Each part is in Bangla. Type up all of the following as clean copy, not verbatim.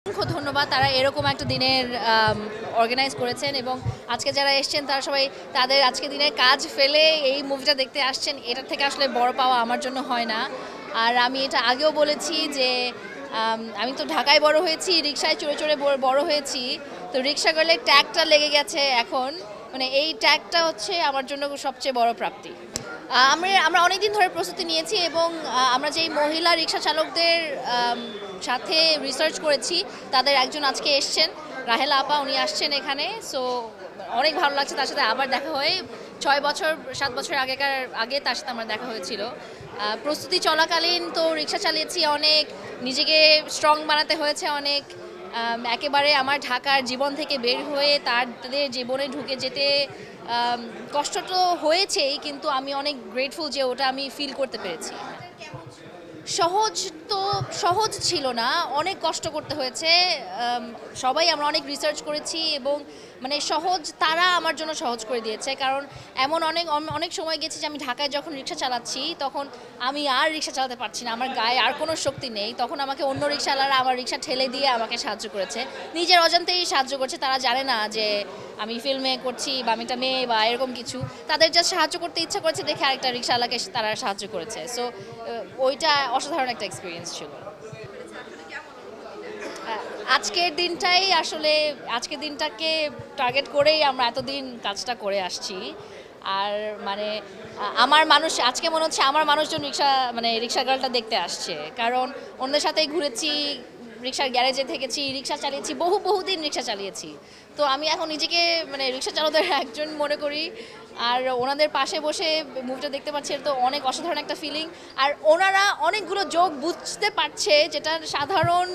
অসংখ্য ধন্যবাদ তারা এরকম একটা দিনের অর্গানাইজ করেছেন এবং আজকে যারা এসছেন তারা সবাই তাদের আজকে দিনের কাজ ফেলে এই মুভিটা দেখতে আসছেন। এটার থেকে আসলে বড় পাওয়া আমার জন্য হয় না। আর আমি এটা আগেও বলেছি যে আমি তো ঢাকায় বড় হয়েছি, রিক্সায় চড়ে চড়ে বড় হয়েছি। তো রিক্সা গার্লের ট্যাগটা লেগে গেছে এখন, মানে এই ট্যাগটা হচ্ছে আমার জন্য সবচেয়ে বড় প্রাপ্তি। আমরা অনেক দিন ধরে প্রস্তুতি নিয়েছি এবং আমরা যেই মহিলা রিক্সা চালকদের সাথে রিসার্চ করেছি তাদের একজন আজকে এসছেন, রাহেলা আপা, উনি আসছেন এখানে। সো অনেক ভালো লাগছে তার সাথে আবার দেখা হয়ে। 6 বছর 7 বছর আগে তার সাথে আমার দেখা হয়েছিল। প্রস্তুতি চলাকালীন তো রিক্সা চালিয়েছি অনেক, নিজেকে স্ট্রং বানাতে হয়েছে অনেক। একেবারে আমার ঢাকার জীবন থেকে বের হয়ে তাদের জীবনে ঢুকে যেতে কষ্ট তো হয়েছেই, কিন্তু আমি অনেক গ্রেটফুল যে ওটা আমি ফিল করতে পেরেছি। সহজ তো সহজ ছিল না, অনেক কষ্ট করতে হয়েছে। সবাই আমরা অনেক রিসার্চ করেছি এবং মানে সহজ তারা আমার জন্য সহজ করে দিয়েছে। কারণ এমন অনেক অনেক সময় গেছি যে আমি ঢাকায় যখন রিক্সা চালাচ্ছি তখন আমি আর রিক্সা চালাতে পারছি না, আমার গায়ে আর কোনো শক্তি নেই। তখন আমাকে অন্য রিক্সাওয়ালারা আমার রিক্সা ঠেলে দিয়ে আমাকে সাহায্য করেছে, নিজের অজান্তেই সাহায্য করছে। তারা জানে না যে আমি ফিল্মে করছি বা আমি একটা মেয়ে বা এরকম কিছু। তাদের যা সাহায্য করতে ইচ্ছা করেছে দেখে আরেকটা রিক্সাওয়ালাকে তারা সাহায্য করেছে। সো ওইটা অসাধারণ একটা এক্সপিরিয়েন্স ছিল। আজকের দিনটাকে টার্গেট করেই আমরা এতদিন কাজটা করে আসছি। আর মানে আজকে মনে হচ্ছে আমার মানুষজন রিক্সা গার্লটা দেখতে আসছে, কারণ ওনাদের সাথেই ঘুরেছি, রিক্সার গ্যারেজে থেকেছি, রিক্সা চালিয়েছি, বহুদিন রিক্সা চালিয়েছি। তো আমি এখন নিজেকে রিক্সা চালকদের একজন মনে করি। আর ওনাদের পাশে বসে মুভিটা দেখতে পাচ্ছি, এটা তো অনেক অসাধারণ একটা ফিলিং। আর ওনারা অনেকগুলো যোগ বুঝতে পারছে, যেটা সাধারণ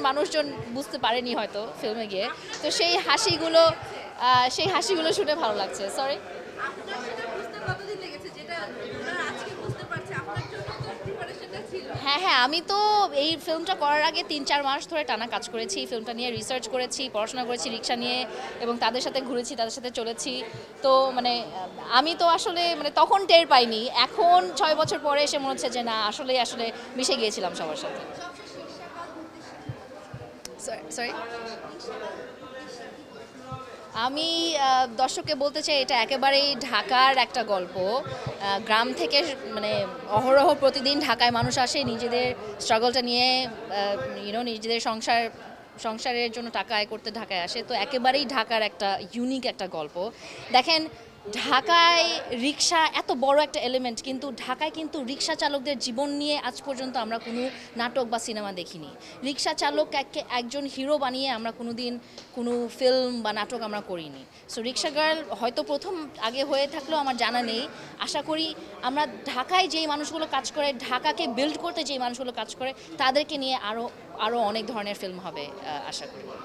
মানুষজন বুঝতে পারেনি হয়তো ফিল্মে গিয়ে। তো সেই হাসিগুলো শুনে ভালো লাগছে। সরি। হ্যাঁ, আমি তো এই ফিল্মটা করার আগে 3-4 মাস ধরে টানা কাজ করেছি, ফিল্মটা নিয়ে রিসার্চ করেছি, পড়াশোনা করেছি রিক্সা নিয়ে এবং তাদের সাথে ঘুরেছি, তাদের সাথে চলেছি। তো আমি তো আসলে তখন টের পাইনি, এখন 6 বছর পরে এসে মনে হচ্ছে যে না, আসলে মিশে গিয়েছিলাম সবার সাথে। সরি। আমি দর্শককে বলতে চাই এটা একেবারেই ঢাকার একটা গল্প। গ্রাম থেকে অহরহ প্রতিদিন ঢাকায় মানুষ আসে নিজেদের স্ট্রাগলটা নিয়ে, নিজেদের সংসারের জন্য টাকা আয় করতে ঢাকায় আসে। তো একেবারেই ঢাকার একটা ইউনিক একটা গল্প। দেখেন, ঢাকায় রিক্সা এত বড় একটা এলিমেন্ট, কিন্তু ঢাকায় কিন্তু রিক্সা চালকদের জীবন নিয়ে আজ পর্যন্ত আমরা কোনো নাটক বা সিনেমা দেখিনি। রিক্সা চালককে একজন হিরো বানিয়ে আমরা কোনো ফিল্ম বা নাটক আমরা করিনি। সো রিক্সা গার্ল হয়তো প্রথম আগে হয়ে থাকলেও আমার জানা নেই। আশা করি আমরা ঢাকায় যেই মানুষগুলো কাজ করে, ঢাকাকে বিল্ড করতে যেই মানুষগুলো কাজ করে, তাদেরকে নিয়ে আরও অনেক ধরনের ফিল্ম হবে আশা করি।